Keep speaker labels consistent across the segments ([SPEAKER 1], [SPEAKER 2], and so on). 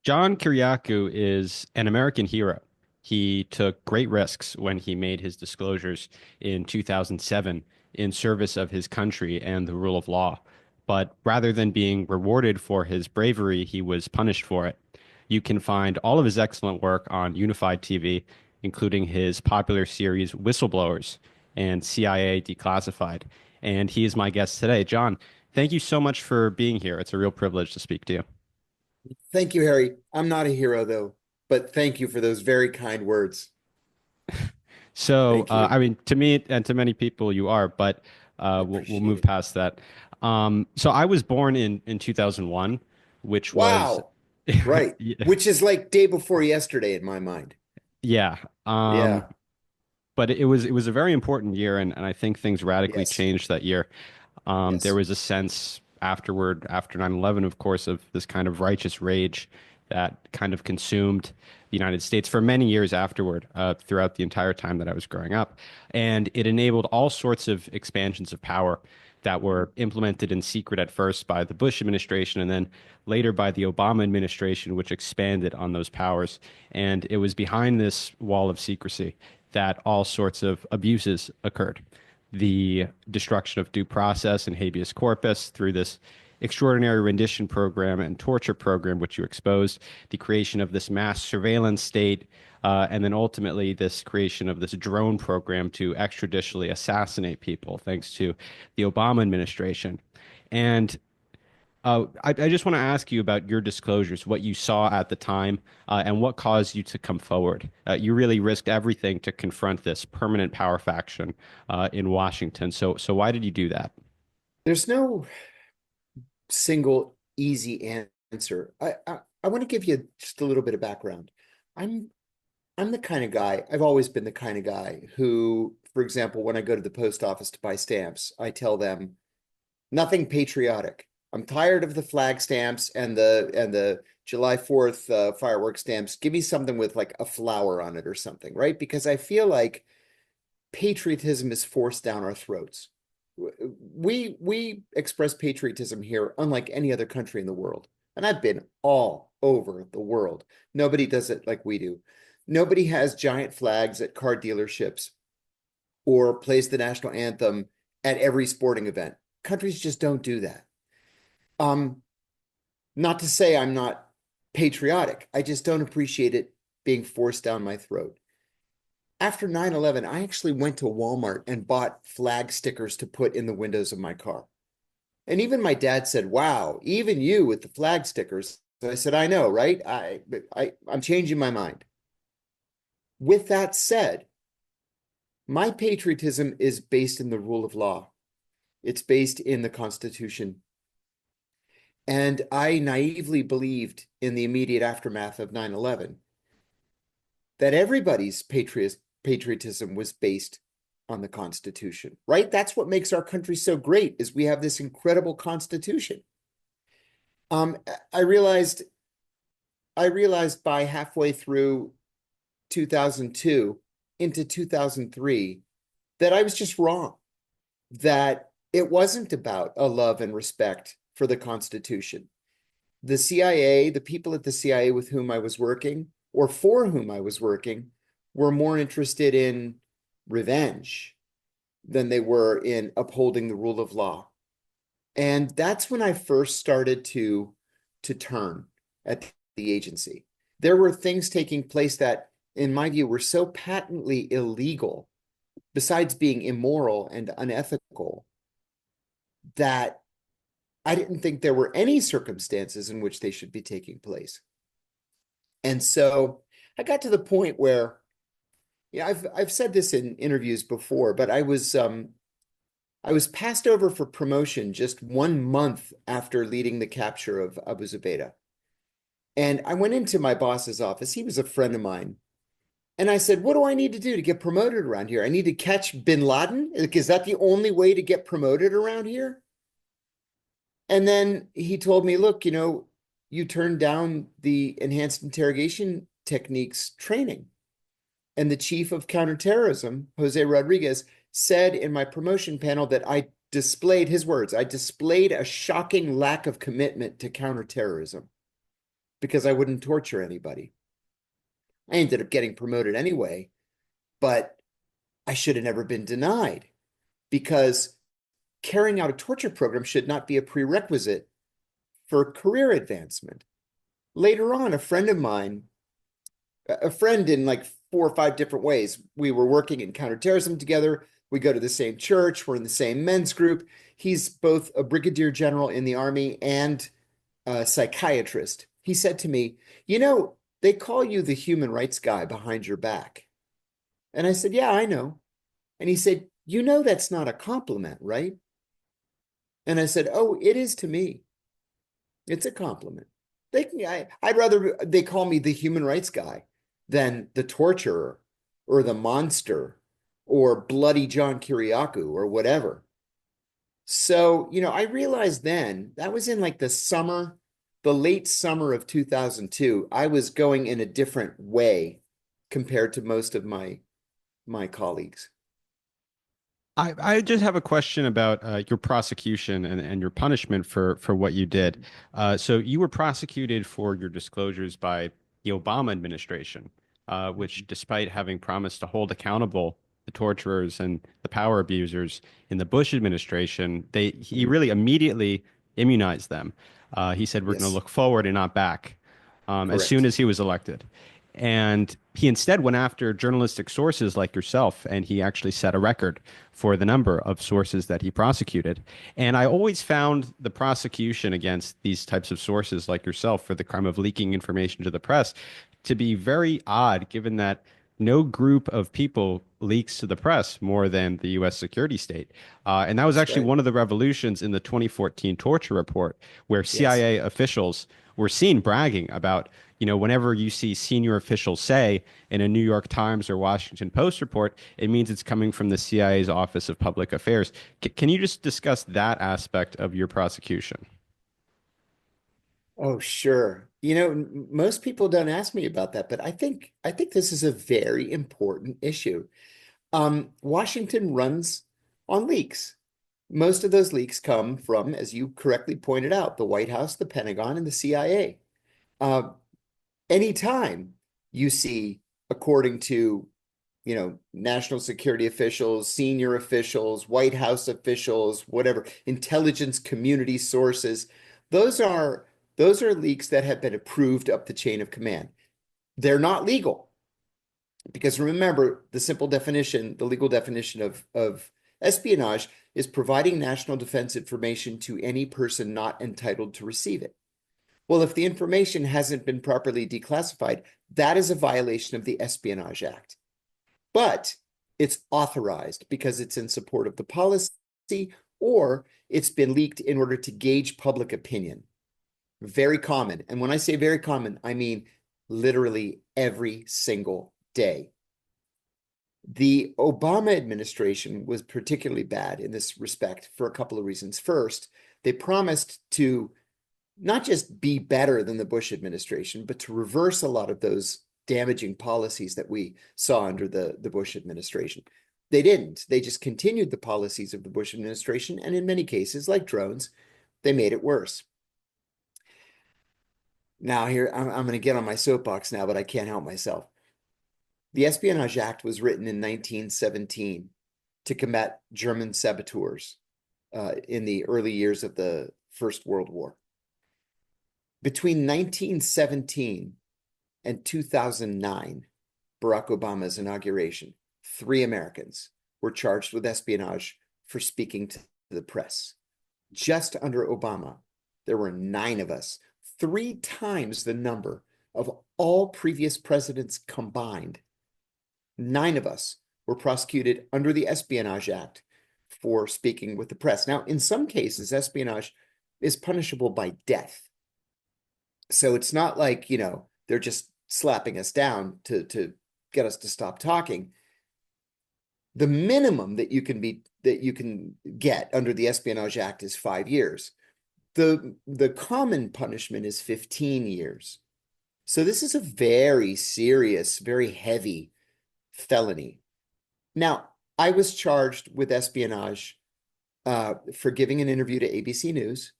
[SPEAKER 1] John Kiriakou is an American hero. He took great risks when he made his disclosures in 2007 in service of his country and the rule of law. But rather than being rewarded for his bravery, he was punished for it. You can find all of his excellent work on Unified TV, including his popular series Whistleblowers and CIA Declassified. And he is my guest today. John, thank you so much for being here. It's a real privilege to speak to you.
[SPEAKER 2] Thank you, Harry. I'm not a hero, though, but thank you for those very kind words.
[SPEAKER 1] So,
[SPEAKER 2] Thank you.
[SPEAKER 1] I mean, to me and to many people, you are, but
[SPEAKER 2] I
[SPEAKER 1] we'll
[SPEAKER 2] appreciate
[SPEAKER 1] move
[SPEAKER 2] it.
[SPEAKER 1] past that. So I was born in 2001, which was,
[SPEAKER 2] Wow. Right. Which is like day before yesterday in my mind.
[SPEAKER 1] yeah.
[SPEAKER 2] Yeah.
[SPEAKER 1] But it was a very important year, and I think things radically
[SPEAKER 2] Yes.
[SPEAKER 1] changed that year. There
[SPEAKER 2] Yes.
[SPEAKER 1] was a sense afterward, after 9/11, of course, of this kind of righteous rage that kind of consumed the United States for many years afterward, throughout the entire time that I was growing up. And it enabled all sorts of expansions of power that were implemented in secret at first by the Bush administration and then later by the Obama administration, which expanded on those powers. And it was behind this wall of secrecy that all sorts of abuses occurred. The destruction of due process and habeas corpus through this extraordinary rendition program and torture program, which you exposed, the creation of this mass surveillance state, and then ultimately this creation of this drone program to extrajudicially assassinate people, thanks to the Obama administration. And I just want to ask you about your disclosures, what you saw at the time, and what caused you to come forward. You really risked everything to confront this permanent power faction in Washington. So why did you do that?
[SPEAKER 2] There's no single easy answer. I want to give you just a little bit of background. I'm I'm the kind of guy, I've always been the kind of guy who, for example, when I go to the post office to buy stamps, I tell them nothing patriotic. I'm tired of the flag stamps and the July 4th fireworks stamps. Give me something with like a flower on it or something, right? Because I feel like patriotism is forced down our throats. We express patriotism here unlike any other country in the world. And I've been all over the world. Nobody does it like we do. Nobody has giant flags at car dealerships or plays the national anthem at every sporting event. Countries just don't do that. Um, Not to say I'm not patriotic. I just don't appreciate it being forced down my throat. After 9/11, I actually went to Walmart and bought flag stickers to put in the windows of my car. And even my dad said, "Wow, even you with the flag stickers." So I said, "I know, right? I'm changing my mind." With that said, my patriotism is based in the rule of law. It's based in the Constitution. And I naively believed in the immediate aftermath of 9/11 that everybody's patriotism was based on the Constitution, right? That's what makes our country so great is we have this incredible Constitution. Um, I realized I realized by halfway through 2002 into 2003 that I was just wrong, that it wasn't about a love and respect for the Constitution. The CIA, the people at the CIA with whom I was working or for whom I was working, were more interested in revenge than they were in upholding the rule of law. And that's when I first started to turn at the agency. There were things taking place that, in my view, were so patently illegal, besides being immoral and unethical, that I didn't think there were any circumstances in which they should be taking place. And so I got to the point where, yeah, I've said this in interviews before, but I was passed over for promotion just 1 month after leading the capture of Abu Zubaydah. And I went into my boss's office. He was a friend of mine. And I said, "What do I need to do to get promoted around here? I need to catch bin Laden? Like, is that the only way to get promoted around here?" And then he told me, "Look, you turned down the enhanced interrogation techniques training." And the chief of counterterrorism, Jose Rodriguez, said in my promotion panel that I displayed his words, I displayed a shocking lack of commitment to counterterrorism. because I wouldn't torture anybody. I ended up getting promoted anyway, but I should have never been denied because carrying out a torture program should not be a prerequisite for career advancement. Later on, a friend of mine, a friend in like 4 or 5 different ways, we were working in counterterrorism together. We go to the same church. We're in the same men's group. He's both a brigadier general in the army and a psychiatrist. He said to me, you know, they call you the human rights guy behind your back. And I said, yeah, I know. And he said, you know, that's not a compliment, right? And I said, oh, it is to me. It's a compliment. I'd rather they call me the human rights guy than the torturer or the monster or bloody John Kiriakou or whatever. So, I realized then that was in like the late summer of 2002. I was going in a different way compared to most of my colleagues.
[SPEAKER 1] I just have a question about your prosecution and your punishment for what you did. So you were prosecuted for your disclosures by the Obama administration, which, despite having promised to hold accountable the torturers and the power abusers in the Bush administration, he really immediately immunized them. He said, "We're going to
[SPEAKER 2] Yes,
[SPEAKER 1] look forward and not back," as soon
[SPEAKER 2] correct.
[SPEAKER 1] as he was elected. And he instead went after journalistic sources like yourself, and he actually set a record for the number of sources that he prosecuted. And I always found the prosecution against these types of sources like yourself for the crime of leaking information to the press to be very odd, given that no group of people leaks to the press more than the U.S. security state. And that was
[SPEAKER 2] That's
[SPEAKER 1] actually
[SPEAKER 2] right.
[SPEAKER 1] one of the revolutions in the 2014 torture report, where
[SPEAKER 2] Yes.
[SPEAKER 1] CIA officials were seen bragging about, whenever you see senior officials say in a New York Times or Washington Post report, it means it's coming from the CIA's Office of Public Affairs. Can you just discuss that aspect of your prosecution?
[SPEAKER 2] Oh, sure. Most people don't ask me about that, but I think this is a very important issue. Washington runs on leaks. Most of those leaks come from, as you correctly pointed out, the White House, the Pentagon, and the CIA. Uh, Anytime you see, according to, national security officials, senior officials, White House officials, whatever, intelligence community sources, those are those are leaks that have been approved up the chain of command. They're not legal because remember the simple definition, the legal definition of espionage is providing national defense information to any person not entitled to receive it. Well, if the information hasn't been properly declassified, that is a violation of the Espionage Act. But it's authorized because it's in support of the policy or it's been leaked in order to gauge public opinion. Very common. And when I say very common, I mean literally every single day. The Obama administration was particularly bad in this respect for a couple of reasons. First, they promised to not just be better than the Bush administration, but to reverse a lot of those damaging policies that we saw under the Bush administration. They didn't. They just continued the policies of the Bush administration. And in many cases, like drones, they made it worse. Now, here, I'm going to get on my soapbox now, but I can't help myself. The Espionage Act was written in 1917 to combat German saboteurs in the early years of the First World War. Between 1917 and 2009, Barack Obama's inauguration, 3 Americans were charged with espionage for speaking to the press. Just under Obama, there were 9 of us, 3 times the number of all previous presidents combined. 9 of us were prosecuted under the Espionage Act for speaking with the press. Now, in some cases, espionage is punishable by death. So it's not like, they're just slapping us down to get us to stop talking. The minimum that you can get under the Espionage Act is 5 years. The common punishment is 15 years. So this is a very serious, very heavy felony. Now, I was charged with espionage for giving an interview to ABC News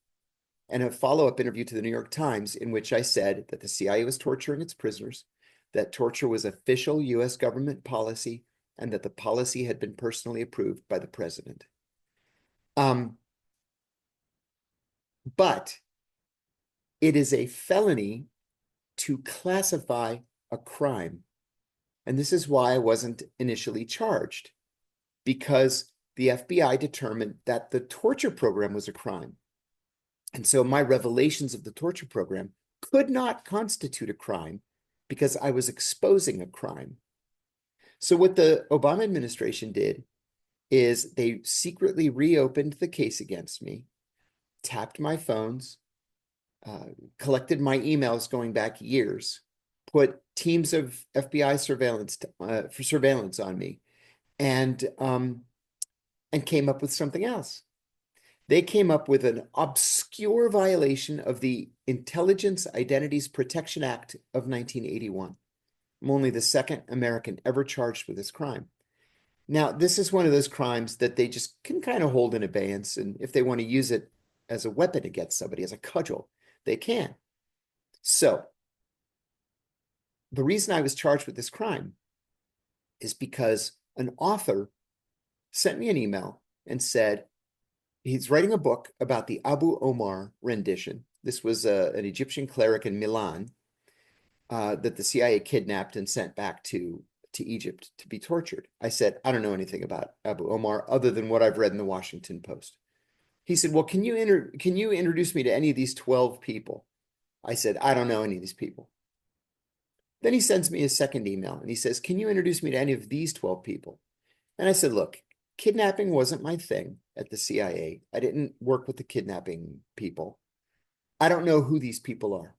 [SPEAKER 2] and a follow-up interview to the New York Times in which I said that the CIA was torturing its prisoners, that torture was official US government policy, and that the policy had been personally approved by the president. But it is a felony to classify a crime. And this is why I wasn't initially charged, because the FBI determined that the torture program was a crime. And so my revelations of the torture program could not constitute a crime because I was exposing a crime. So what the Obama administration did is they secretly reopened the case against me, tapped my phones, collected my emails going back years, put teams of FBI surveillance for surveillance on me, and came up with something else. They came up with an obscure violation of the Intelligence Identities Protection Act of 1981. I'm only the second American ever charged with this crime. Now, this is one of those crimes that they just can kind of hold in abeyance, and if they want to use it as a weapon against somebody, as a cudgel, they can. So, the reason I was charged with this crime is because an author sent me an email and said he's writing a book about the Abu Omar rendition. This was an Egyptian cleric in Milan that the CIA kidnapped and sent back to Egypt to be tortured. I said, I don't know anything about Abu Omar other than what I've read in the Washington Post. He said, well, can you introduce me to any of these 12 people? I said, I don't know any of these people. Then he sends me a second email and he says, can you introduce me to any of these 12 people? And I said, look, kidnapping wasn't my thing at the CIA. I didn't work with the kidnapping people. I don't know who these people are.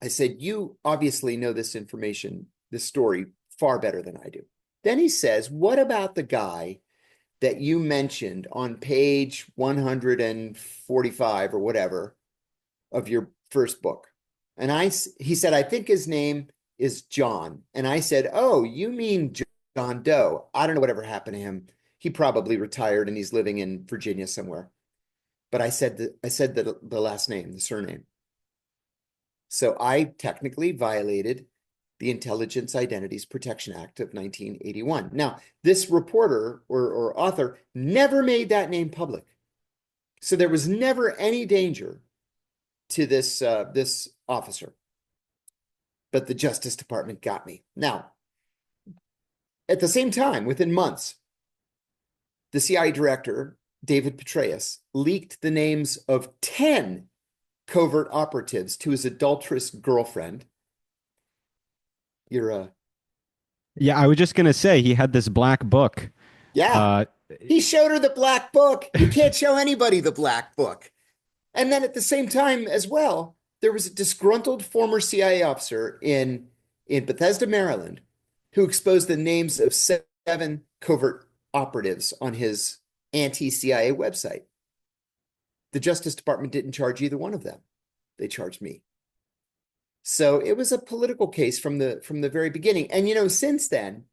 [SPEAKER 2] I said, you obviously know this information, this story, far better than I do. Then he says, what about the guy that you mentioned on page 145 or whatever of your first book? And he said, I think his name is John. And I said, oh, you mean John Doe. I don't know whatever happened to him. He probably retired and he's living in Virginia somewhere. But I said the last name, the surname. So I technically violated the Intelligence Identities Protection Act of 1981. Now, this reporter or author never made that name public. So there was never any danger to this officer. But the Justice Department got me. Now, at the same time, within months, the CIA director, David Petraeus, leaked the names of 10 covert operatives to his adulterous girlfriend.
[SPEAKER 1] Yeah, I was just gonna say he had this black book.
[SPEAKER 2] Yeah,
[SPEAKER 1] Uh,
[SPEAKER 2] he showed her the black book. You can't show anybody the black book. And then at the same time as well, there was a disgruntled former CIA officer in Bethesda, Maryland, who exposed the names of 7 covert operatives on his anti-CIA website. The Justice Department didn't charge either one of them. They charged me. So it was a political case from the very beginning. And since then,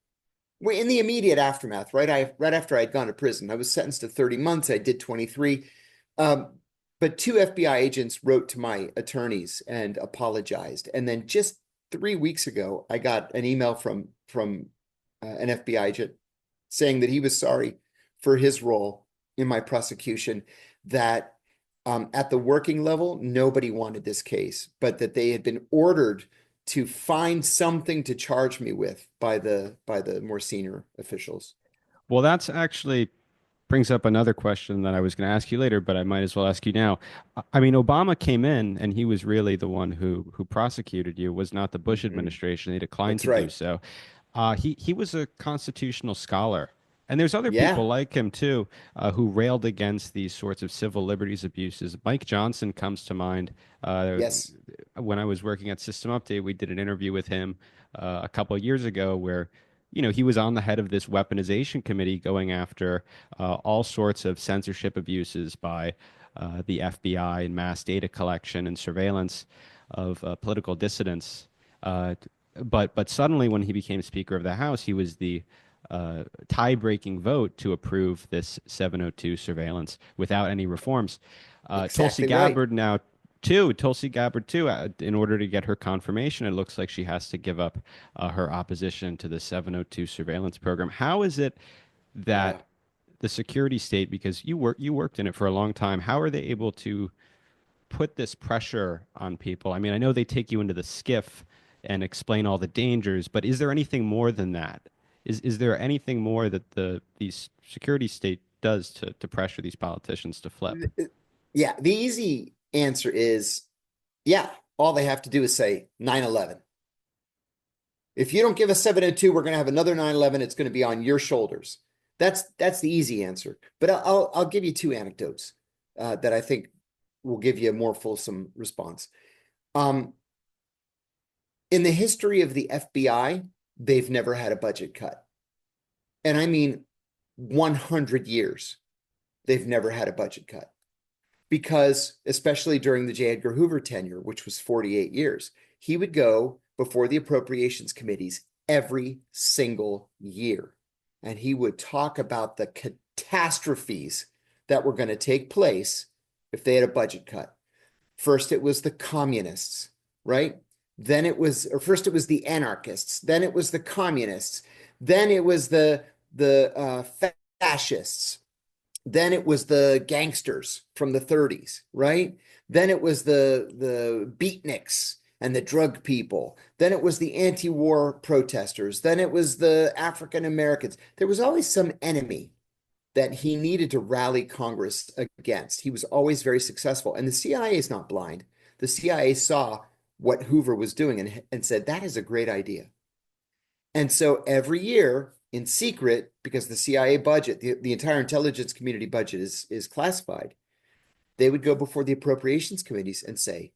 [SPEAKER 2] we're in the immediate aftermath, right? Right after I'd gone to prison, I was sentenced to 30 months. I did 23. But 2 FBI agents wrote to my attorneys and apologized. And then just 3 weeks ago, I got an email from an FBI agent saying that he was sorry for his role in my prosecution, that at the working level, nobody wanted this case, but that they had been ordered to find something to charge me with by the more senior officials.
[SPEAKER 1] well, that's actually brings up another question that I was going to ask you later, but I might as well ask you now. I mean, Obama came in and he was really the one who prosecuted you, was not the Bush
[SPEAKER 2] Mhm.
[SPEAKER 1] administration. He declined
[SPEAKER 2] That's
[SPEAKER 1] to do
[SPEAKER 2] right.
[SPEAKER 1] so. He was a constitutional scholar. And there's other
[SPEAKER 2] Yeah.
[SPEAKER 1] people like him too, who railed against these sorts of civil liberties abuses. Mike Johnson comes to mind.
[SPEAKER 2] Yes.
[SPEAKER 1] When I was working at System Update, we did an interview with him a couple of years ago where, he was on the head of this weaponization committee going after all sorts of censorship abuses by the FBI and mass data collection and surveillance of political dissidents. But suddenly, when he became Speaker of the House, he was the tie-breaking vote to approve this 702 surveillance without any reforms. Tulsi
[SPEAKER 2] Exactly right.
[SPEAKER 1] Gabbard now too. Tulsi Gabbard too. In order to get her confirmation, it looks like she has to give up her opposition to the 702 surveillance program. How is it
[SPEAKER 2] Yeah.
[SPEAKER 1] that the security state, because you worked in it for a long time, how are they able to put this pressure on people? I mean, I know they take you into the skiff and explain all the dangers, but is there anything more than that? Is there anything more that these security state does to pressure these politicians to flip?
[SPEAKER 2] Yeah, the easy answer is yeah, all they have to do is say 9/11. If you don't give us 702, we're going to have another 9/11. It's going to be on your shoulders. That's the easy answer. But I'll give you two anecdotes that I think will give you a more fulsome response. Um, in the history of the FBI, they've never had a budget cut. And I mean 100 years, they've never had a budget cut. Because, especially during the J. Edgar Hoover tenure, which was 48 years, he would go before the appropriations committees every single year. And he would talk about the catastrophes that were going to take place if they had a budget cut. First, it was the communists, right? Then it was, or first it was the anarchists. Then it was the communists. Then it was the fascists. Then it was the gangsters from the 30s, right? Then it was the beatniks and the drug people. Then it was the anti-war protesters. Then it was the African Americans. There was always some enemy that he needed to rally Congress against. He was always very successful. And the CIA is not blind. The CIA saw what Hoover was doing and said, that is a great idea. And so every year, in secret, because the CIA budget, the entire intelligence community budget is classified, they would go before the appropriations committees and say,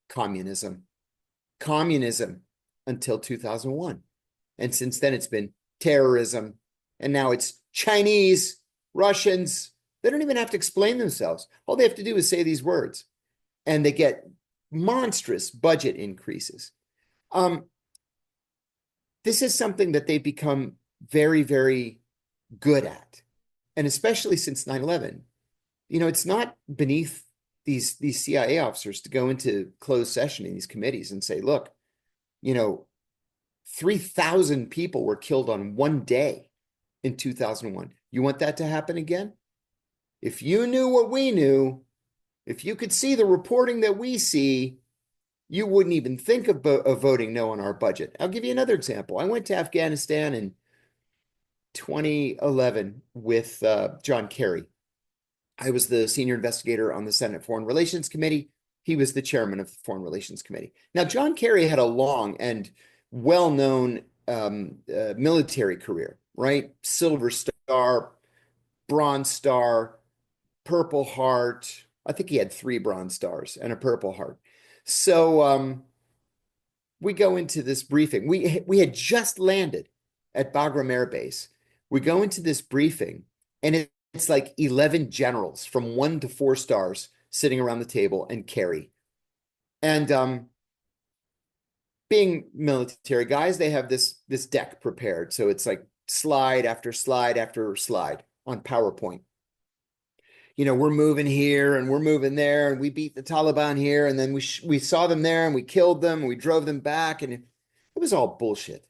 [SPEAKER 2] communism, communism, until 2001. And since then, it's been terrorism. And now it's Chinese, Russians. They don't even have to explain themselves. All they have to do is say these words. And they get monstrous budget increases. This is something that they've become very, very good at. And especially since 9/11, it's not beneath these CIA officers to go into closed session in these committees and say, look, 3,000 people were killed on one day in 2001. You want that to happen again? If you knew what we knew, if you could see the reporting that we see, you wouldn't even think of voting no on our budget. I'll give you another example. I went to Afghanistan in 2011 with John Kerry. I was the senior investigator on the Senate Foreign Relations Committee. He was the chairman of the Foreign Relations Committee. Now, John Kerry had a long and well-known military career, right? Silver Star, Bronze Star, Purple Heart. I think he had 3 Bronze Stars and a Purple Heart. So we go into this briefing. We had just landed at Bagram Air Base. We go into this briefing, and it's like 11 generals from 1 to 4 stars sitting around the table and Kerry. And being military guys, they have this deck prepared. So it's like slide after slide after slide on PowerPoint. We're moving here and we're moving there, and we beat the Taliban here, and then we saw them there and we killed them and we drove them back, and it was all bullshit.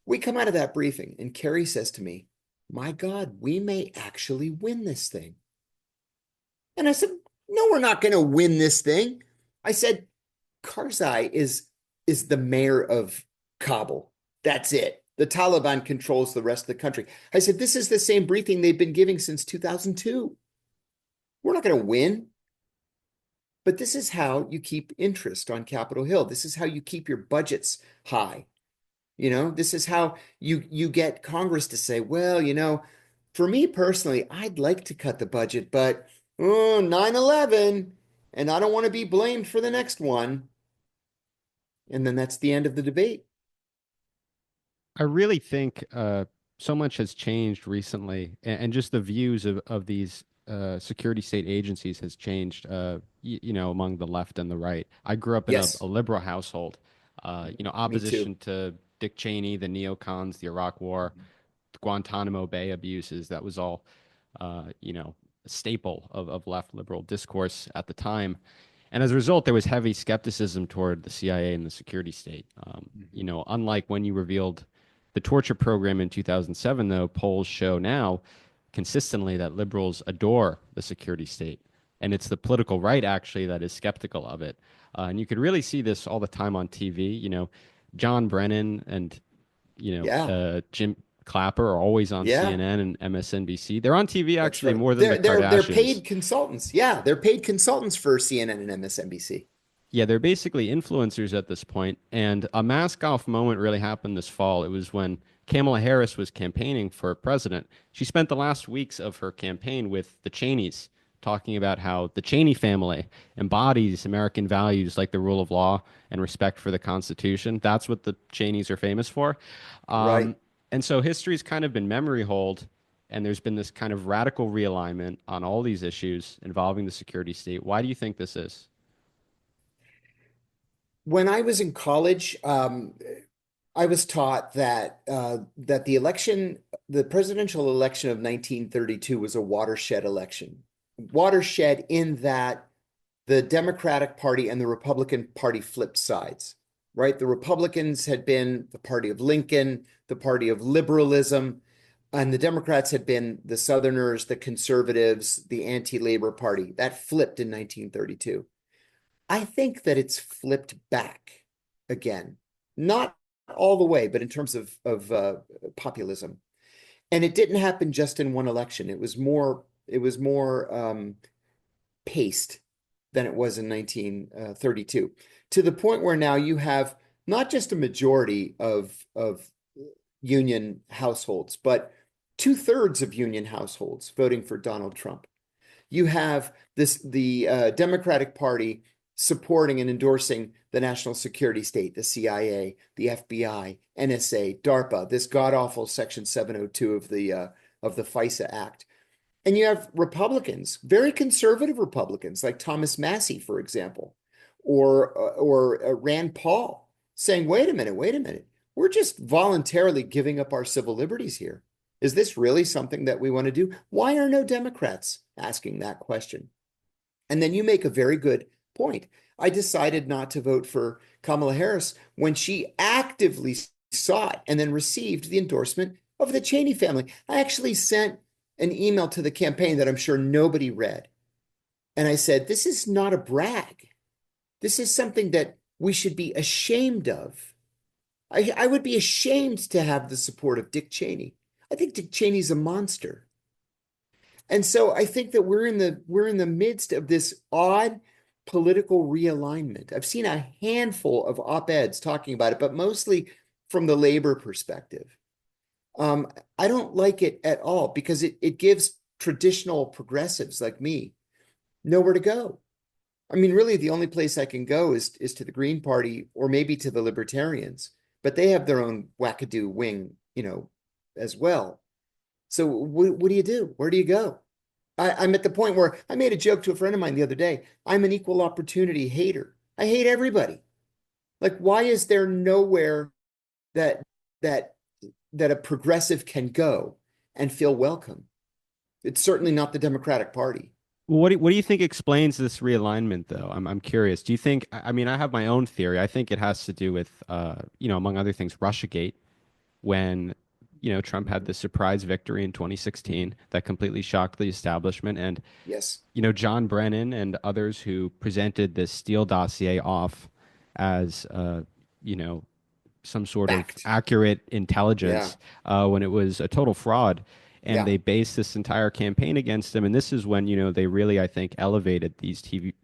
[SPEAKER 2] We come out of that briefing and Kerry says to me, my God, we may actually win this thing. And I said, no, we're not going to win this thing. I said, Karzai is the mayor of Kabul. That's it. The Taliban controls the rest of the country. I said, this is the same briefing they've been giving since 2002. We're not going to win. But this is how you keep interest on Capitol Hill. This is how you keep your budgets high. This is how you get Congress to say, well, for me personally, I'd like to cut the budget, but 9/11, and I don't want to be blamed for the next one. And then that's the end of the debate.
[SPEAKER 1] I really think so much has changed recently, and just the views of these security state agencies has changed, among the left and the right. I grew up in a
[SPEAKER 2] Yes.
[SPEAKER 1] liberal household.
[SPEAKER 2] Me too.
[SPEAKER 1] opposition to Dick Cheney, the neocons, the Iraq War, the Guantanamo Bay abuses. That was all, a staple of left liberal discourse at the time. And as a result, there was heavy skepticism toward the CIA and the security state.
[SPEAKER 2] Mhm.
[SPEAKER 1] Unlike when you revealed the torture program in 2007, though, polls show now consistently that liberals adore the security state. And it's the political right, actually, that is skeptical of it. And you could really see this all the time on TV. John Brennan and,
[SPEAKER 2] Yeah,
[SPEAKER 1] Jim Clapper are always on
[SPEAKER 2] yeah,
[SPEAKER 1] CNN and MSNBC. They're on TV
[SPEAKER 2] that's
[SPEAKER 1] actually
[SPEAKER 2] right.
[SPEAKER 1] more than the
[SPEAKER 2] They're
[SPEAKER 1] Kardashians.
[SPEAKER 2] paid consultants. Yeah, they're paid consultants for CNN and MSNBC.
[SPEAKER 1] Yeah, they're basically influencers at this point. And a mask off moment really happened this fall. It was when Kamala Harris was campaigning for president. She spent the last weeks of her campaign with the Cheneys, talking about how the Cheney family embodies American values like the rule of law and respect for the Constitution. That's what the Cheneys are famous for.
[SPEAKER 2] Right.
[SPEAKER 1] Um, and so history's kind of been memory hold, and there's been this kind of radical realignment on all these issues involving the security state. Why do you think this is?
[SPEAKER 2] When I was in college, I was taught that the presidential election of 1932 was a watershed election. Watershed in that the Democratic Party and the Republican Party flipped sides, right? The Republicans had been the party of Lincoln, the party of liberalism, and the Democrats had been the Southerners, the conservatives, the anti-labor party. That flipped in 1932. I think that it's flipped back again, not all the way, but in terms of populism. And it didn't happen just in one election. It was more paced than it was in 1932, to the point where now you have not just a majority of union households, but two-thirds of union households voting for Donald Trump. You have the Democratic Party supporting and endorsing the national security state, the CIA, the FBI, NSA, DARPA, this god-awful Section 702 of the FISA Act. And you have Republicans, very conservative Republicans, like Thomas Massie, for example, or Rand Paul, saying, wait a minute, we're just voluntarily giving up our civil liberties here. Is this really something that we want to do? Why are no Democrats asking that question? And then you make a very good point. I decided not to vote for Kamala Harris when she actively sought and then received the endorsement of the Cheney family. I actually sent an email to the campaign that I'm sure nobody read. And I said, this is not a brag. This is something that we should be ashamed of. I would be ashamed to have the support of Dick Cheney. I think Dick Cheney's a monster. And so I think that we're in the midst of this odd political realignment. I've seen a handful of op-eds talking about it, but mostly from the labor perspective. I don't like it at all because it gives traditional progressives like me nowhere to go. I mean, really, the only place I can go is to the Green Party or maybe to the Libertarians, but they have their own wackadoo wing, as well. So what do you do? Where do you go? I'm at the point where I made a joke to a friend of mine the other day. I'm an equal opportunity hater. I hate everybody. Like, why is there nowhere that that that a progressive can go and feel welcome? It's certainly not the Democratic Party.
[SPEAKER 1] What do you think explains this realignment, though? I'm curious. Do you think? I mean, I have my own theory. I think it has to do with, among other things, RussiaGate, when Trump had
[SPEAKER 2] Mhm.
[SPEAKER 1] the surprise victory in 2016 that completely shocked the establishment, and
[SPEAKER 2] Yes.
[SPEAKER 1] John Brennan and others who presented this Steele dossier off as you know some sort of
[SPEAKER 2] Fact.
[SPEAKER 1] accurate
[SPEAKER 2] Yeah.
[SPEAKER 1] intelligence when it was a total fraud. And
[SPEAKER 2] Yeah.
[SPEAKER 1] they based this entire campaign against him. And this is when, they really, I think, elevated these TV,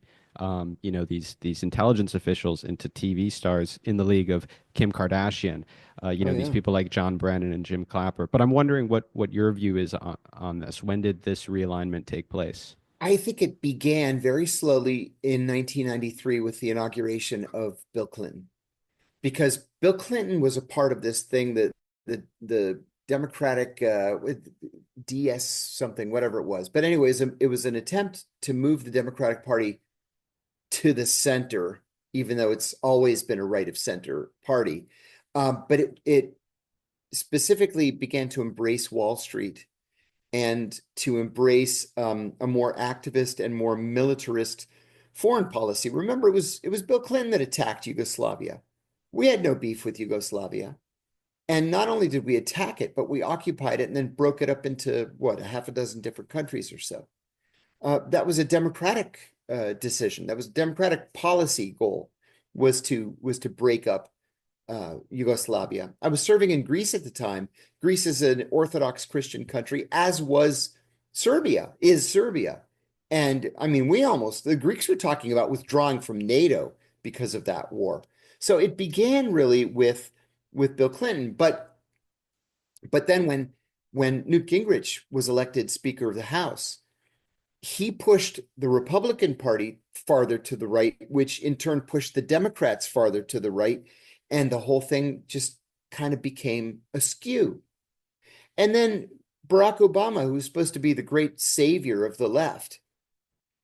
[SPEAKER 1] these intelligence officials into TV stars in the league of Kim Kardashian,
[SPEAKER 2] Oh,
[SPEAKER 1] these
[SPEAKER 2] yeah.
[SPEAKER 1] people like John Brennan and Jim Clapper. But I'm wondering what your view is on this. When did this realignment take place?
[SPEAKER 2] I think it began very slowly in 1993 with the inauguration of Bill Clinton, because Bill Clinton was a part of this thing that the Democratic with DS something, whatever it was. But anyways, it was an attempt to move the Democratic Party to the center, even though it's always been a right of center party. But it specifically began to embrace Wall Street and to embrace a more activist and more militarist foreign policy. Remember, it was Bill Clinton that attacked Yugoslavia. We had no beef with Yugoslavia. And not only did we attack it, but we occupied it and then broke it up into what, a half a dozen different countries or so. That was a democratic decision. That was a democratic policy goal, was to break up Yugoslavia. I was serving in Greece at the time. Greece is an Orthodox Christian country, as was Serbia, is Serbia. And I mean, the Greeks were talking about withdrawing from NATO because of that war. So it began really with Bill Clinton, but then when Newt Gingrich was elected Speaker of the House, he pushed the Republican Party farther to the right, which in turn pushed the Democrats farther to the right, and the whole thing just kind of became askew. And then Barack Obama, who's supposed to be the great savior of the left,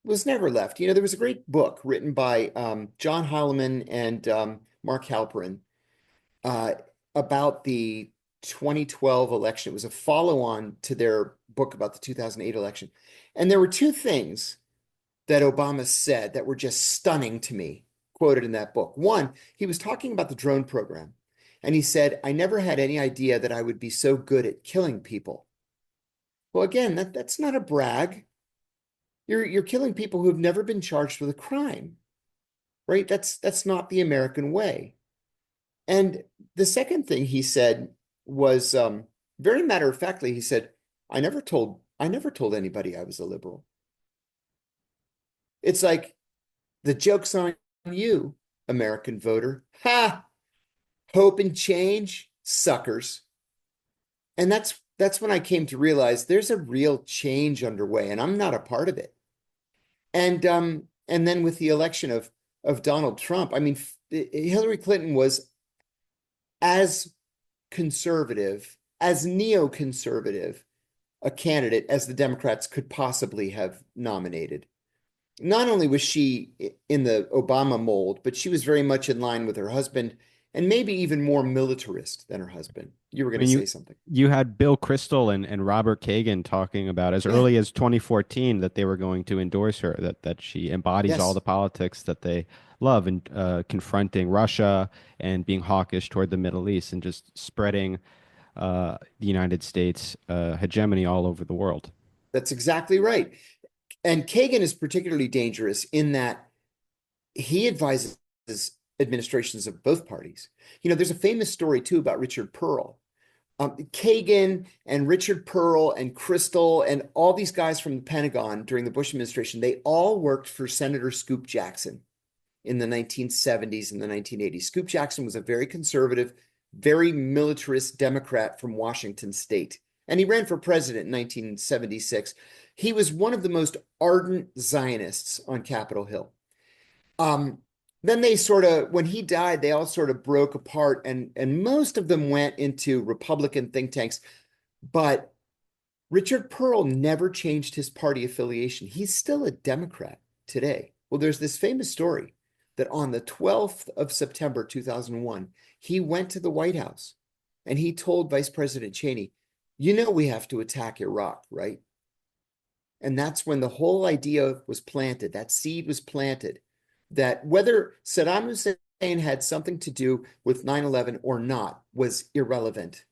[SPEAKER 2] was never left. There was a great book written by John Heilemann and Mark Halperin uh, about the 2012 election. It was a follow-on to their book about the 2008 election. And there were two things that Obama said that were just stunning to me, quoted in that book. One, he was talking about the drone program, and he said, "I never had any idea that I would be so good at killing people." Well, again, that's not a brag. You're killing people who have never been charged with a crime, right? That's not the American way. And the second thing he said was very matter of factly. He said, "I never told anybody I was a liberal." It's like, the joke's on you, American voter. Ha! Hope and change, suckers. And that's when I came to realize there's a real change underway, and I'm not a part of it. And then with the election of Donald Trump, I mean, Hillary Clinton was as conservative, as neoconservative a candidate as the Democrats could possibly have nominated. Not only was she in the Obama mold, but she was very much in line with her husband, and maybe even more militarist than her husband. You were
[SPEAKER 1] I
[SPEAKER 2] going to
[SPEAKER 1] mean,
[SPEAKER 2] say something.
[SPEAKER 1] you had Bill Kristol and Robert Kagan talking about as
[SPEAKER 2] Yeah.
[SPEAKER 1] early as 2014 that they were going to endorse her, that she embodies all
[SPEAKER 2] Yes.
[SPEAKER 1] the politics that they love, and confronting Russia and being hawkish toward the Middle East and just spreading the United States hegemony all over the world.
[SPEAKER 2] That's exactly right. And Kagan is particularly dangerous in that he advises administrations of both parties. There's a famous story too about Richard Pearl. Kagan and Richard Pearl and Kristol and all these guys from the Pentagon during the Bush administration, they all worked for Senator Scoop Jackson in the 1970s and the 1980s. Scoop Jackson was a very conservative, very militarist Democrat from Washington State, and he ran for president in 1976. He was one of the most ardent Zionists on Capitol Hill. Then they when he died, they all sort of broke apart, and most of them went into Republican think tanks. But Richard Pearl never changed his party affiliation. He's still a Democrat today. Well, there's this famous story that on the 12th of September, 2001, he went to the White House and he told Vice President Cheney, we have to attack Iraq, right? And that's when the whole idea was planted. That seed was planted that whether Saddam Hussein had something to do with 9/11 or not was irrelevant.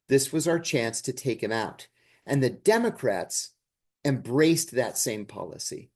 [SPEAKER 2] This was our chance to take him out. And the Democrats embraced that same policy.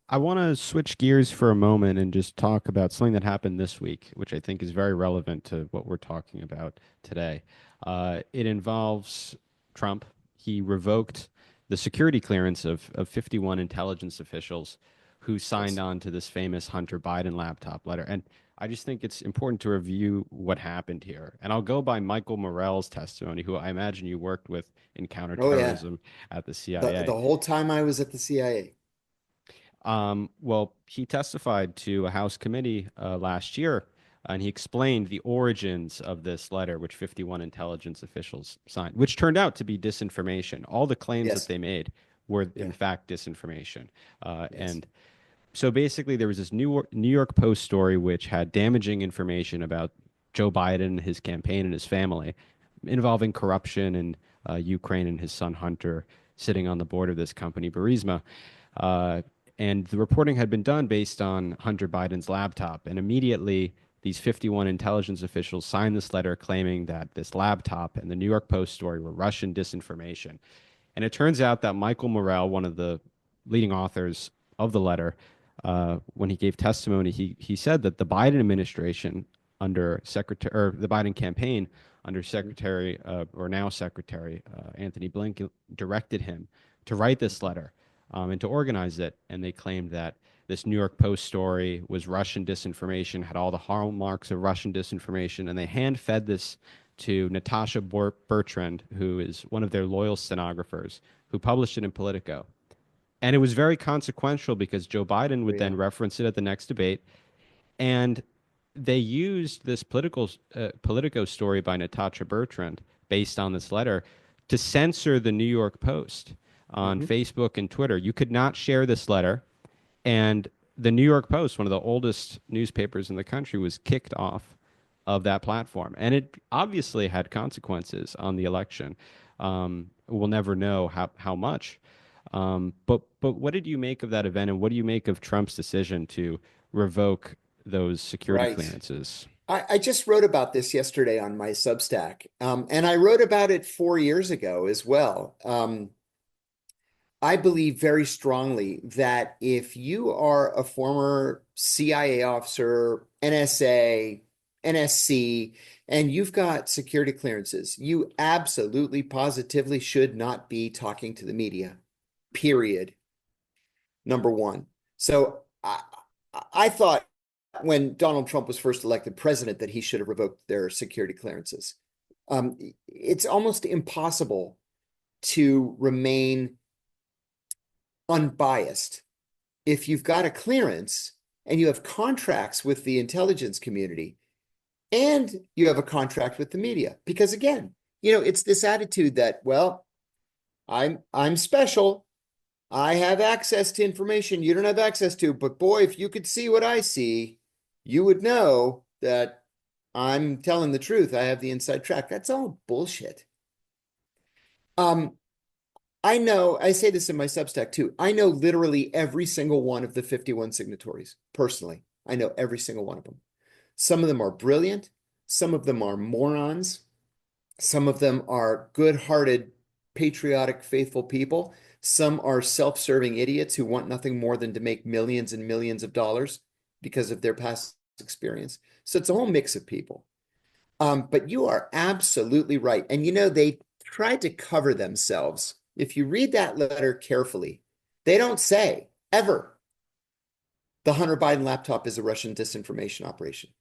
[SPEAKER 1] I want to switch gears for a moment and just talk about something that happened this week, which I think is very relevant to what we're talking about today. It involves Trump. He revoked the security clearance of 51 intelligence officials who signed
[SPEAKER 2] Yes.
[SPEAKER 1] on to this famous Hunter Biden laptop letter. And I just think it's important to review what happened here. And I'll go by Michael Morell's testimony, who I imagine you worked with in
[SPEAKER 2] Oh, yeah.
[SPEAKER 1] counterterrorism at the
[SPEAKER 2] The,
[SPEAKER 1] CIA.
[SPEAKER 2] the whole time I was at the CIA.
[SPEAKER 1] Well, he testified to a House committee last year, and he explained the origins of this letter, which 51 intelligence officials signed, which turned out to be disinformation. All the claims that
[SPEAKER 2] Yes.
[SPEAKER 1] they made were, in
[SPEAKER 2] Yeah.
[SPEAKER 1] fact, disinformation.
[SPEAKER 2] Yes.
[SPEAKER 1] And So basically, there was this New York Post story which had damaging information about Joe Biden, his campaign, and his family, involving corruption in Ukraine and his son Hunter sitting on the board of this company, Burisma. Uh, and the reporting had been done based on Hunter Biden's laptop. And immediately, these 51 intelligence officials signed this letter claiming that this laptop and the New York Post story were Russian disinformation. And it turns out that Michael Morrell, one of the leading authors of the letter, when he gave testimony, he said that the Biden administration under Secretary or the Biden campaign under Secretary or now Secretary Anthony Blinken directed him to write this letter and to organize it. And they claimed that this New York Post story was Russian disinformation, had all the hallmarks of Russian disinformation, and they hand fed this to Natasha Bertrand, who is one of their loyal stenographers, who published it in Politico. And it was very consequential because Joe Biden would then
[SPEAKER 2] Yeah.
[SPEAKER 1] reference it at the next debate. And they used this Politico story by Natasha Bertrand based on this letter to censor the New York Post on
[SPEAKER 2] Mhm.
[SPEAKER 1] Facebook and Twitter. You could not share this letter. And the New York Post, one of the oldest newspapers in the country, was kicked off of that platform. And it obviously had consequences on the election. We'll never know how much. But what did you make of that event, and what do you make of Trump's decision to revoke those security
[SPEAKER 2] Right.
[SPEAKER 1] clearances?
[SPEAKER 2] I just wrote about this yesterday on my Substack, and I wrote about it 4 years ago as well. I believe very strongly that if you are a former CIA officer, NSA, NSC, and you've got security clearances, you absolutely, positively should not be talking to the media, period. Number one. So I thought when Donald Trump was first elected president that he should have revoked their security clearances. It's almost impossible to remain unbiased if you've got a clearance and you have contracts with the intelligence community and you have a contract with the media. Because again, it's this attitude that, well, I'm special. I have access to information you don't have access to, but boy, if you could see what I see, you would know that I'm telling the truth. I have the inside track. That's all bullshit. Um, I know, I say this in my Substack too. I know literally every single one of the 51 signatories personally. I know every single one of them. Some of them are brilliant. Some of them are morons. Some of them are good-hearted, patriotic, faithful people. Some are self-serving idiots who want nothing more than to make millions and millions of dollars because of their past experience. So it's a whole mix of people. But you are absolutely right. And they tried to cover themselves. If you read that letter carefully, they don't say ever the Hunter Biden laptop is a Russian disinformation operation.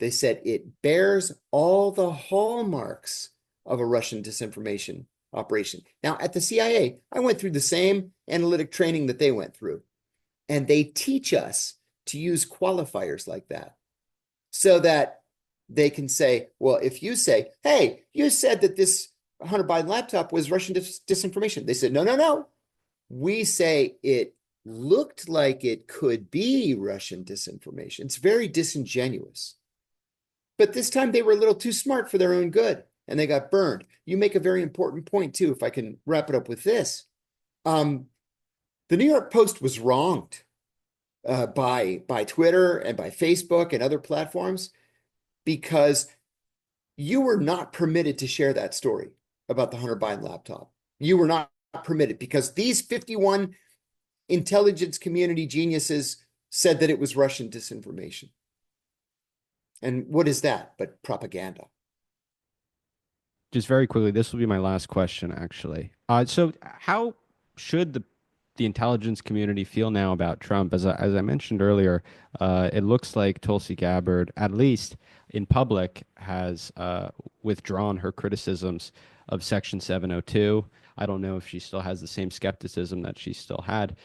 [SPEAKER 2] They said it bears all the hallmarks of a Russian disinformation operation. Now, at the CIA, I went through the same analytic training that they went through, and they teach us to use qualifiers like that so that they can say, well, if you say, hey, you said that this Hunter Biden laptop was Russian disinformation. They said, no, no, no. We say it looked like it could be Russian disinformation. It's very disingenuous. But this time they were a little too smart for their own good and they got burned. You make a very important point too, if I can wrap it up with this. The New York Post was wronged by Twitter and by Facebook and other platforms because you were not permitted to share that story about the Hunter Biden laptop. You were not permitted because these 51 intelligence community geniuses said that it was Russian disinformation. And what is that but propaganda?
[SPEAKER 1] Just very quickly, this will be my last question, actually. So, how should the intelligence community feel now about Trump? As I mentioned earlier, it looks like Tulsi Gabbard, at least in public, has withdrawn her criticisms of Section 702. I don't know if she still has the same skepticism that she still had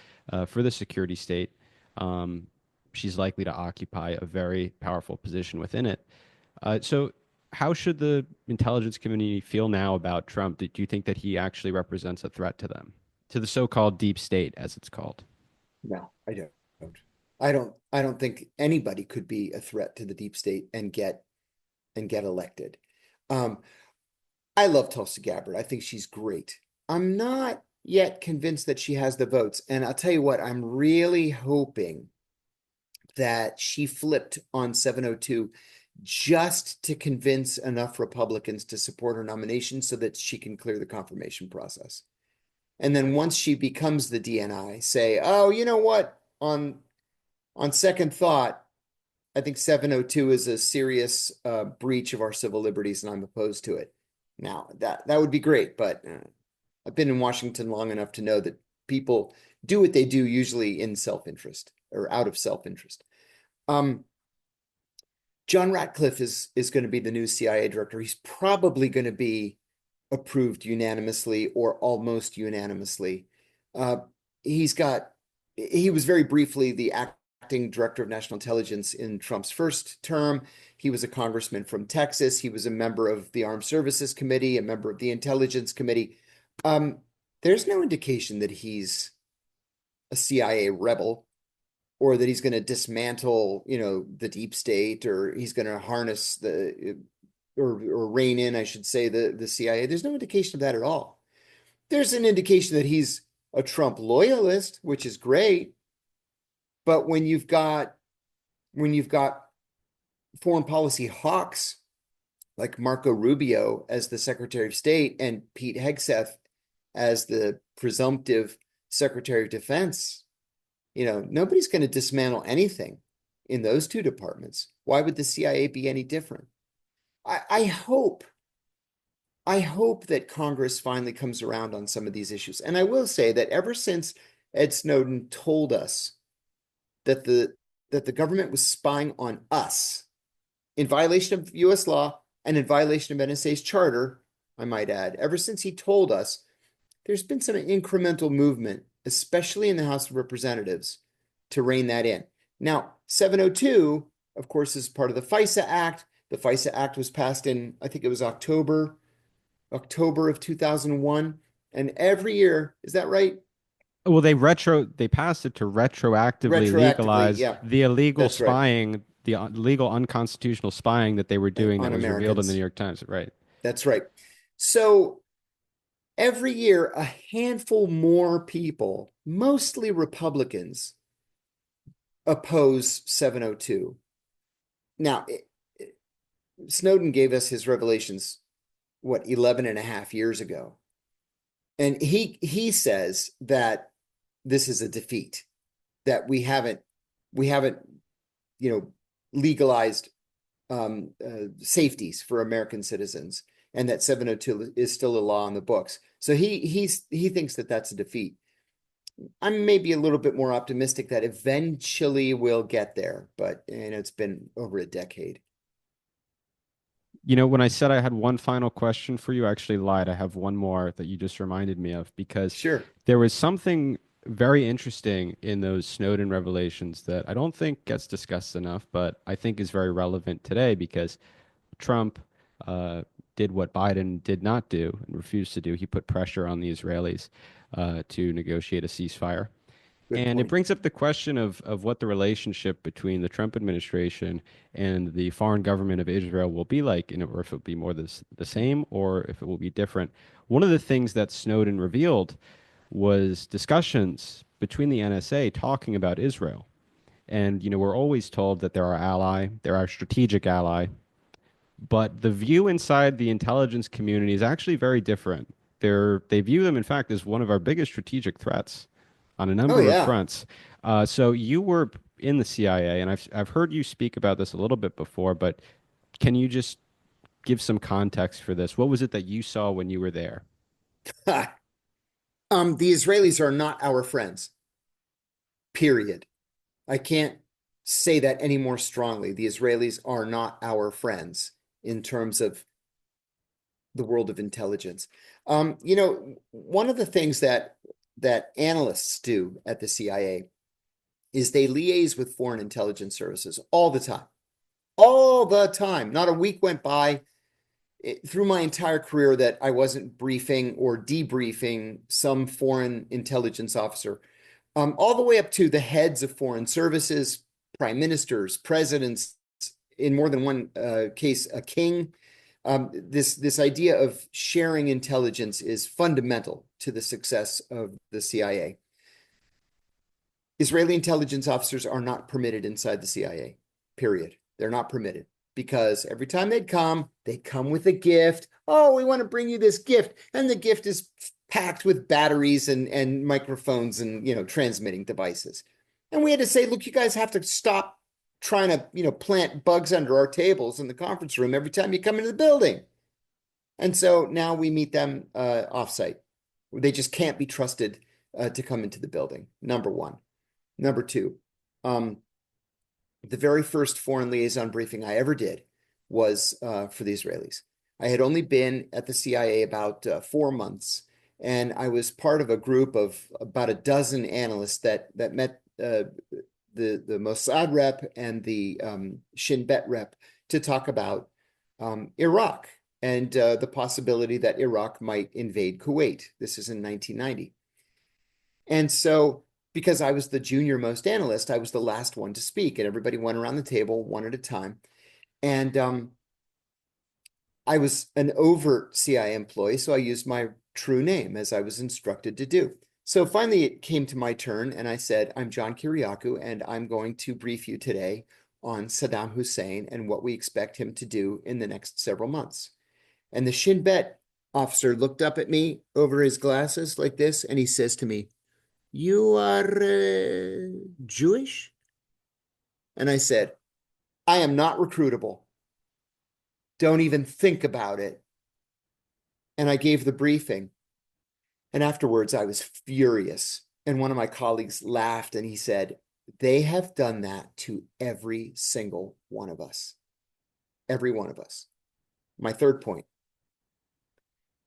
[SPEAKER 1] for the security state. Um, she's likely to occupy a very powerful position within it. So, how should the intelligence community feel now about Trump? Do you think that he actually represents a threat to them, to the so-called deep state, as it's called?
[SPEAKER 2] No, I don't. I don't think anybody could be a threat to the deep state and get elected. Um, I love Tulsi Gabbard. I think she's great. I'm not yet convinced that she has the votes. And I'll tell you what, I'm really hoping that she flipped on 702 just to convince enough Republicans to support her nomination so that she can clear the confirmation process. And then once she becomes the DNI, say, oh, you know what? On second thought, I think 702 is a serious breach of our civil liberties, and I'm opposed to it. Now, that would be great, but I've been in Washington long enough to know that people do what they do usually in self-interest or out of self-interest. John Ratcliffe is going to be the new CIA director. He's probably going to be approved unanimously or almost unanimously. Uh, he was very briefly the acting director of national intelligence in Trump's first term. He was a congressman from Texas. He was a member of the Armed Services Committee, a member of the Intelligence Committee. There's no indication that he's a CIA rebel or that he's going to dismantle, the deep state, or he's going to harness or rein in, I should say, the CIA. There's no indication of that at all. There's an indication that he's a Trump loyalist, which is great. But when you've got foreign policy hawks like Marco Rubio as the Secretary of State and Pete Hegseth as the presumptive Secretary of Defense, nobody's going to dismantle anything in those two departments. Why would the CIA be any different? I hope that Congress finally comes around on some of these issues. And I will say that ever since Ed Snowden told us that the government was spying on us in violation of US law and in violation of NSA's charter, I might add, ever since he told us, there's been some incremental movement, especially in the House of Representatives, to rein that in. Now, 702, of course, is part of the FISA Act. The FISA Act was passed in, I think it was October of 2001. And every year, is that right?
[SPEAKER 1] Well, they passed it to retroactively
[SPEAKER 2] Retroactively,
[SPEAKER 1] legalize
[SPEAKER 2] yeah,
[SPEAKER 1] the illegal
[SPEAKER 2] that's right,
[SPEAKER 1] spying, the legal unconstitutional spying that they were doing that
[SPEAKER 2] on
[SPEAKER 1] was revealed in the New
[SPEAKER 2] Americans.
[SPEAKER 1] York Times, right?
[SPEAKER 2] That's right. So every year, a handful more people, mostly Republicans, oppose 702. Now, Snowden gave us his revelations, 11 and a half years ago. And he says that this is a defeat, that we haven't, legalized safeties for American citizens, and that 702 is still a law on the books. So he thinks that that's a defeat. I'm maybe a little bit more optimistic that eventually we'll get there, but it's been over a decade.
[SPEAKER 1] When I said I had one final question for you, I actually lied. I have one more that you just reminded me of because
[SPEAKER 2] Sure.
[SPEAKER 1] there was something very interesting in those Snowden revelations that I don't think gets discussed enough, but I think is very relevant today because Trump uh, did what Biden did not do and refused to do. He put pressure on the Israelis to negotiate a ceasefire.
[SPEAKER 2] Good
[SPEAKER 1] And it
[SPEAKER 2] point.
[SPEAKER 1] brings up the question of what the relationship between the Trump administration and the foreign government of Israel will be like, or if it will be more the same, or if it will be different. One of the things that Snowden revealed was discussions between the NSA talking about Israel. And, we're always told that they're our strategic ally, but the view inside the intelligence community is actually very different. They view them, in fact, as one of our biggest strategic threats on a
[SPEAKER 2] Oh
[SPEAKER 1] number of
[SPEAKER 2] yeah.
[SPEAKER 1] fronts. So you were in the CIA, and I've heard you speak about this a little bit before, but can you just give some context for this? What was it that you saw when you were there?
[SPEAKER 2] The Israelis are not our friends, period. I can't say that any more strongly. The Israelis are not our friends in terms of the world of intelligence. One of the things that analysts do at the CIA is they liaise with foreign intelligence services all the time. All the time. Not a week went by through my entire career that I wasn't briefing or debriefing some foreign intelligence officer. all the way up to the heads of foreign services, prime ministers, presidents, in more than one case, a king. This idea of sharing intelligence is fundamental to the success of the CIA. Israeli intelligence officers are not permitted inside the CIA, period. They're not permitted because every time they come with a gift. Oh, we want to bring you this gift. And the gift is packed with batteries and microphones and, transmitting devices. And we had to say, look, you guys have to stop trying to, plant bugs under our tables in the conference room every time you come into the building. And so now we meet them offsite. They just can't be trusted to come into the building, number one. Number two, the very first foreign liaison briefing I ever did was for the Israelis. I had only been at the CIA about 4 months, and I was part of a group of about a dozen analysts that met the Mossad rep and the Shin Bet rep to talk about Iraq and the possibility that Iraq might invade Kuwait. This is in 1990. And so, because I was the junior most analyst, I was the last one to speak, and everybody went around the table one at a time. And I was an overt CIA employee, so I used my true name as I was instructed to do. So finally it came to my turn, and I said, I'm John Kiriakou, and I'm going to brief you today on Saddam Hussein and what we expect him to do in the next several months. And the Shin Bet officer looked up at me over his glasses like this, and he says to me, you are Jewish? And I said, I am not recruitable. Don't even think about it. And I gave the briefing. And afterwards, I was furious. And one of my colleagues laughed and he said, they have done that to every single one of us. Every one of us. My third point.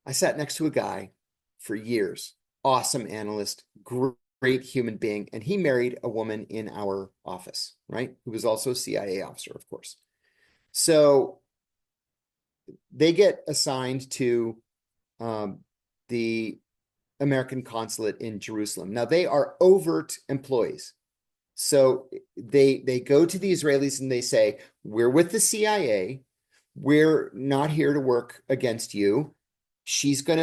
[SPEAKER 2] I sat next to a guy for years, awesome analyst, great human being, and he married a woman in our office, right? Who was also a CIA officer, of course. So they get assigned to the American consulate in Jerusalem. Now, they are overt employees. So they go to the Israelis and they say, we're with the CIA. We're not here to work against you. She's going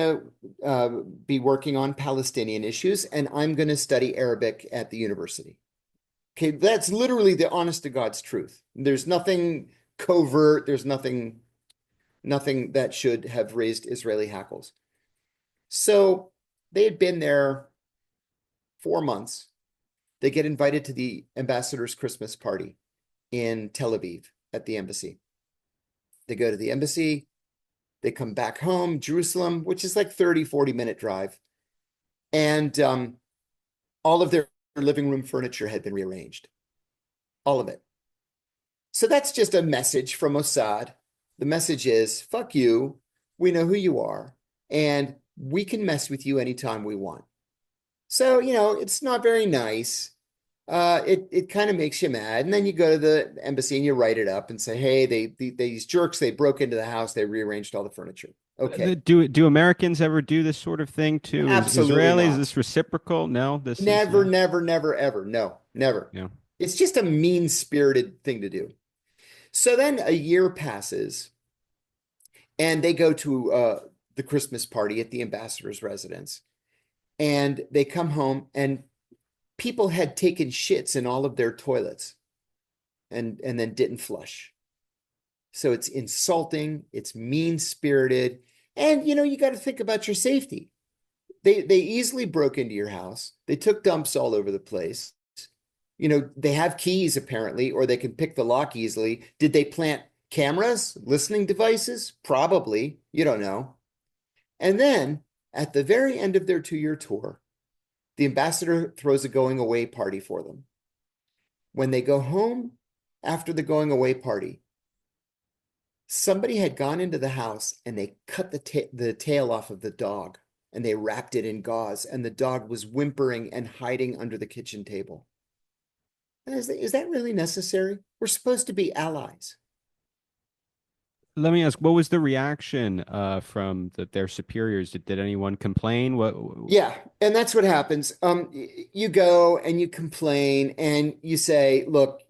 [SPEAKER 2] to be working on Palestinian issues, and I'm going to study Arabic at the university. Okay, that's literally the honest to God's truth. There's nothing covert. There's nothing that should have raised Israeli hackles. So they had been there 4 months. They get invited to the ambassador's Christmas party in Tel Aviv at the embassy. They go to the embassy. They come back home, Jerusalem, which is like 30-40-minute drive. And all of their living room furniture had been rearranged. All of it. So that's just a message from Mossad. The message is, fuck you. We know who you are. And we can mess with you anytime we want. So, it's not very nice. It kind of makes you mad. And then you go to the embassy and you write it up and say, hey, these jerks, they broke into the house. They rearranged all the furniture. Okay.
[SPEAKER 1] Do Americans ever do this sort of thing to
[SPEAKER 2] Absolutely
[SPEAKER 1] Israelis?
[SPEAKER 2] not.
[SPEAKER 1] Is this reciprocal? No,
[SPEAKER 2] Never, never, ever. No, never.
[SPEAKER 1] Yeah.
[SPEAKER 2] It's just a mean-spirited thing to do. So then a year passes and they go to the Christmas party at the ambassador's residence. And they come home and people had taken shits in all of their toilets and then didn't flush. So it's insulting, it's mean-spirited, and you got to think about your safety. They easily broke into your house. They took dumps all over the place. They have keys apparently, or they can pick the lock easily. Did they plant cameras, listening devices? Probably. You don't know. And then at the very end of their 2-year tour, the ambassador throws a going away party for them. When they go home after the going away party, somebody had gone into the house and they cut the tail off of the dog and they wrapped it in gauze, and the dog was whimpering and hiding under the kitchen table. Is that really necessary? We're supposed to be allies.
[SPEAKER 1] Let me ask, what was the reaction from their superiors? Did anyone complain? What?
[SPEAKER 2] Yeah, and that's what happens. You go and you complain and you say, look,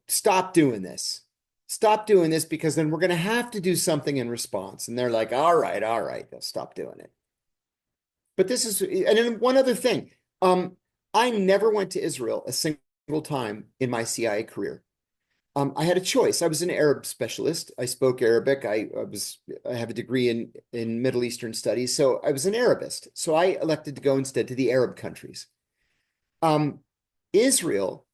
[SPEAKER 2] stop doing this. Stop doing this because then we're going to have to do something in response. And they're like, all right, they'll stop doing it. But this is, and then one other thing. I never went to Israel a single time in my CIA career. I had a choice. I was an Arab specialist. I spoke Arabic. I have a degree in Middle Eastern studies, so I was an Arabist. So I elected to go instead to the Arab countries. Um, Israel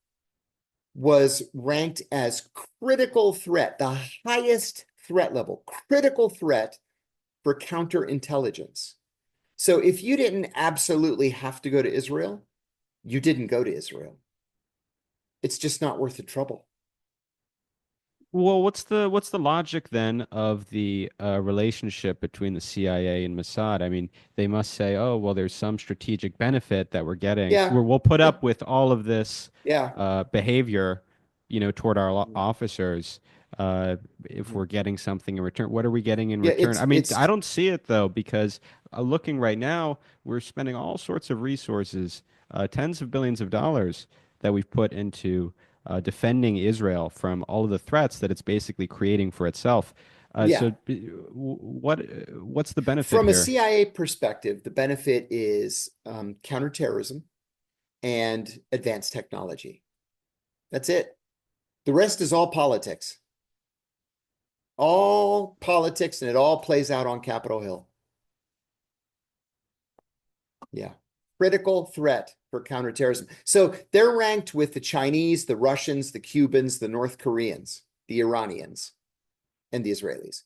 [SPEAKER 2] was ranked as critical threat, the highest threat level, critical threat for counterintelligence. So if you didn't absolutely have to go to Israel, you didn't go to Israel. It's just not worth the trouble.
[SPEAKER 1] Well, what's the logic then of the relationship between the CIA and Mossad? I mean, they must say, oh, well, there's some strategic benefit that we're getting,
[SPEAKER 2] Yeah,
[SPEAKER 1] where we'll put up with all of this
[SPEAKER 2] yeah.
[SPEAKER 1] behavior, toward our officers, if we're getting something in return. What are we getting in
[SPEAKER 2] Yeah,
[SPEAKER 1] return? I mean, I
[SPEAKER 2] it's
[SPEAKER 1] don't see it though, because looking right now, we're spending all sorts of resources, tens of billions of dollars that we've put into defending Israel from all of the threats that it's basically creating for itself. So,
[SPEAKER 2] yeah.
[SPEAKER 1] what's the benefit
[SPEAKER 2] From a
[SPEAKER 1] here?
[SPEAKER 2] CIA perspective, the benefit is counterterrorism and advanced technology. That's it. The rest is all politics, and it all plays out on Capitol Hill. Yeah. Critical threat for counterterrorism. So they're ranked with the Chinese, the Russians, the Cubans, the North Koreans, the Iranians, and the Israelis.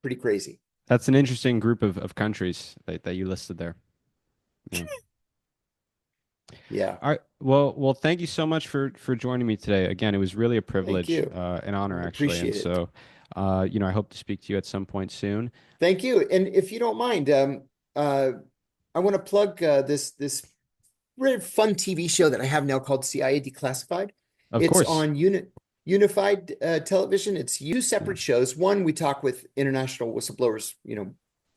[SPEAKER 2] Pretty crazy.
[SPEAKER 1] That's an interesting group of countries that you listed there. Yeah.
[SPEAKER 2] Yeah.
[SPEAKER 1] All right. Well, thank you so much for joining me today. Again, it was really a
[SPEAKER 2] Thank
[SPEAKER 1] privilege,
[SPEAKER 2] you.
[SPEAKER 1] an honor
[SPEAKER 2] I
[SPEAKER 1] actually. And
[SPEAKER 2] appreciate it.
[SPEAKER 1] so, I hope to speak to you at some point soon.
[SPEAKER 2] Thank you. And if you don't mind, uh, I want to plug this really fun TV show that I have now called CIA Declassified.
[SPEAKER 1] Of
[SPEAKER 2] It's
[SPEAKER 1] course.
[SPEAKER 2] on Unified Television. It's two
[SPEAKER 1] Yeah.
[SPEAKER 2] separate shows. One, we talk with international whistleblowers,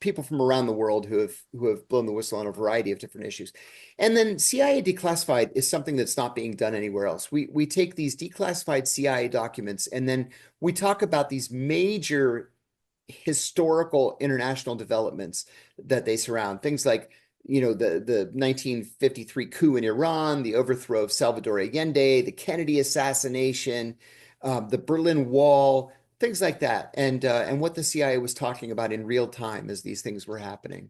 [SPEAKER 2] people from around the world who have blown the whistle on a variety of different issues. And then CIA Declassified is something that's not being done anywhere else. We take these declassified CIA documents and then we talk about these major historical international developments that they surround. Things like, the 1953 coup in Iran, the overthrow of Salvador Allende, the Kennedy assassination, the Berlin Wall, things like that, and what the CIA was talking about in real time as these things were happening.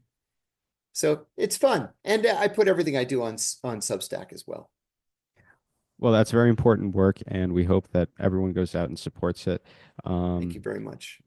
[SPEAKER 2] So it's fun, and I put everything I do on Substack as well.
[SPEAKER 1] Well, that's very important work, and we hope that everyone goes out and supports it.
[SPEAKER 2] Thank you
[SPEAKER 1] Um,
[SPEAKER 2] very much.